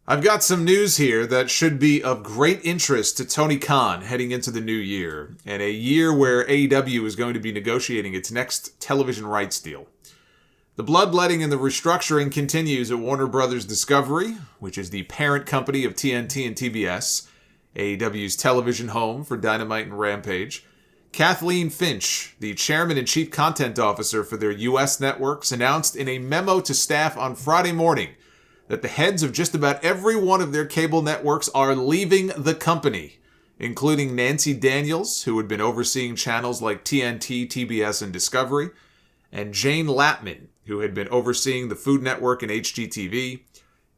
I've got some news here that should be of great interest to Tony Khan heading into the new year, and a year where AEW is going to be negotiating its next television rights deal. The bloodletting and the restructuring continues at Warner Brothers Discovery, which is the parent company of TNT and TBS, AEW's television home for Dynamite and Rampage. Kathleen Finch, the chairman and chief content officer for their U.S. networks, announced in a memo to staff on Friday morning that the heads of just about every one of their cable networks are leaving the company, including Nancy Daniels, who had been overseeing channels like TNT, TBS, and Discovery, and Jane Latman, who had been overseeing the Food Network and HGTV.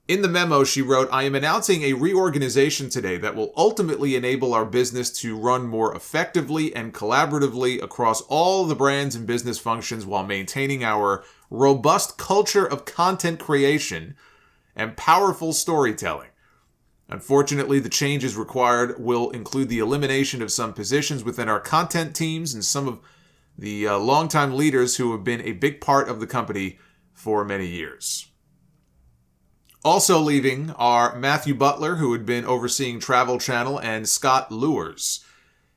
In the memo, she wrote, "I am announcing a reorganization today that will ultimately enable our business to run more effectively and collaboratively across all the brands and business functions while maintaining our robust culture of content creation and powerful storytelling. Unfortunately, the changes required will include the elimination of some positions within our content teams and some of the longtime leaders who have been a big part of the company for many years." Also leaving are Matthew Butler, who had been overseeing Travel Channel, and Scott Lewers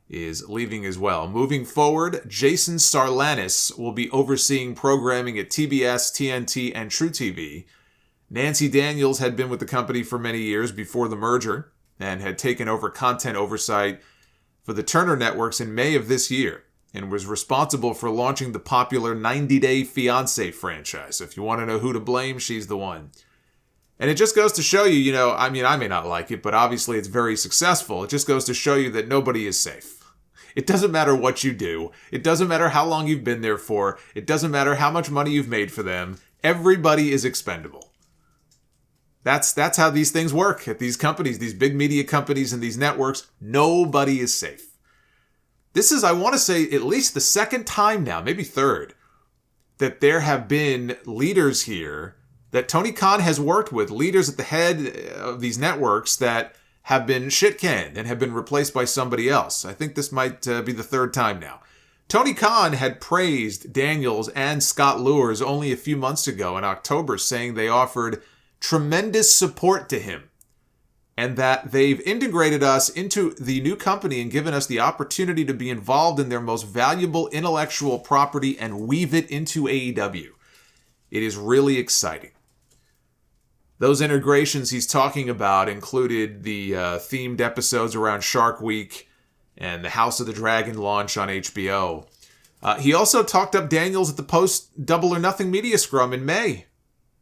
is leaving as well. Moving forward, Jason Sarlanis will be overseeing programming at TBS, TNT, and truTV. Nancy Daniels had been with the company for many years before the merger and had taken over content oversight for the Turner Networks in May of this year and was responsible for launching the popular 90 Day Fiancé franchise. If you want to know who to blame, she's the one. And it just goes to show you, I may not like it, but obviously it's very successful. It just goes to show you that nobody is safe. It doesn't matter what you do. It doesn't matter how long you've been there for. It doesn't matter how much money you've made for them. Everybody is expendable. That's how these things work at these companies, these big media companies and these networks. Nobody is safe. This is, I want to say, at least the second time now, maybe third, that there have been leaders here that Tony Khan has worked with, leaders at the head of these networks that have been shit-canned and have been replaced by somebody else. I think this might be the third time now. Tony Khan had praised Daniels and Scott Lewers only a few months ago in October, saying they offered tremendous support to him and that they've integrated us into the new company and given us the opportunity to be involved in their most valuable intellectual property and weave it into AEW. It is really exciting. Those integrations he's talking about included the themed episodes around Shark Week and the House of the Dragon launch on HBO. He also talked up Daniels at the post-Double or Nothing media scrum in May.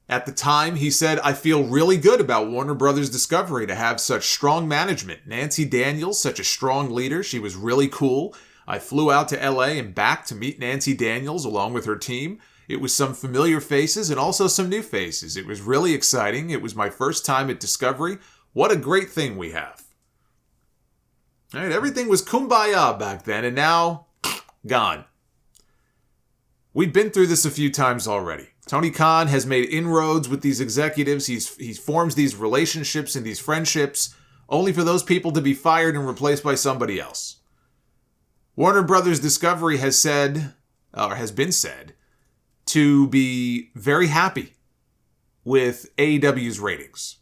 At the time, he said, "I feel really good about Warner Brothers Discovery to have such strong management. Nancy Daniels, such a strong leader. She was really cool. I flew out to LA and back to meet Nancy Daniels along with her team. It was some familiar faces and also some new faces. It was really exciting. It was my first time at Discovery. What a great thing we have." All right, everything was kumbaya back then, and now, gone. We've been through this a few times already. Tony Khan has made inroads with these executives. He forms these relationships and these friendships only for those people to be fired and replaced by somebody else. Warner Brothers Discovery has been said, to be very happy with AEW's ratings.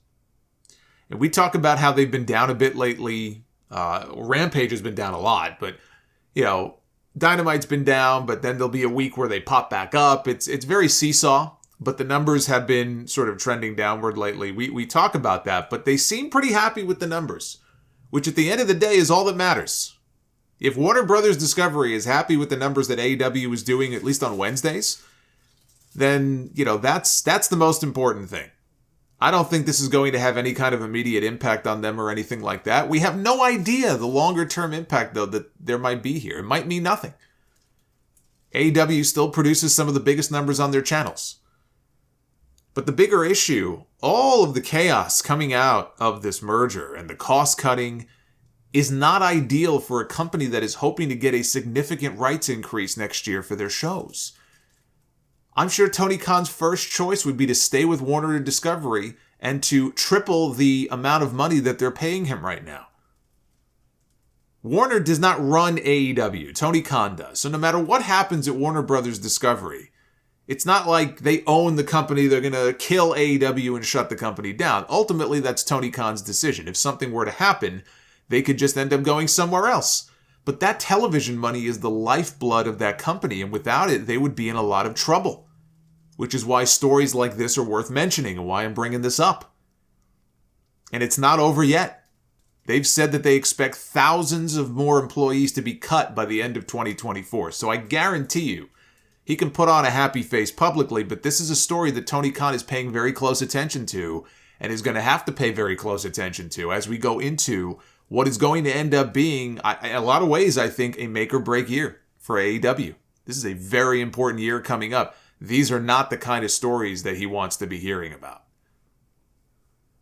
And we talk about how they've been down a bit lately. Rampage has been down a lot, but, Dynamite's been down, but then there'll be a week where they pop back up. It's very seesaw, but the numbers have been sort of trending downward lately. We talk about that, but they seem pretty happy with the numbers, which at the end of the day is all that matters. If Warner Brothers Discovery is happy with the numbers that AEW is doing, at least on Wednesdays, then, that's the most important thing. I don't think this is going to have any kind of immediate impact on them or anything like that. We have no idea the longer-term impact, though, that there might be here. It might mean nothing. AEW still produces some of the biggest numbers on their channels. But the bigger issue, all of the chaos coming out of this merger and the cost-cutting is not ideal for a company that is hoping to get a significant rights increase next year for their shows. I'm sure Tony Khan's first choice would be to stay with Warner Discovery and to triple the amount of money that they're paying him right now. Warner does not run AEW. Tony Khan does. So no matter what happens at Warner Brothers Discovery, It's not like they own the company, they're going to kill AEW and shut the company down. Ultimately, that's Tony Khan's decision. If something were to happen, they could just end up going somewhere else. But that television money is the lifeblood of that company, and without it, they would be in a lot of trouble. Which is why stories like this are worth mentioning and why I'm bringing this up. And it's not over yet. They've said that they expect thousands of more employees to be cut by the end of 2024. So I guarantee you, he can put on a happy face publicly, but this is a story that Tony Khan is paying very close attention to and is going to have to pay very close attention to as we go into what is going to end up being, in a lot of ways, I think, a make or break year for AEW. This is a very important year coming up. These are not the kind of stories that he wants to be hearing about.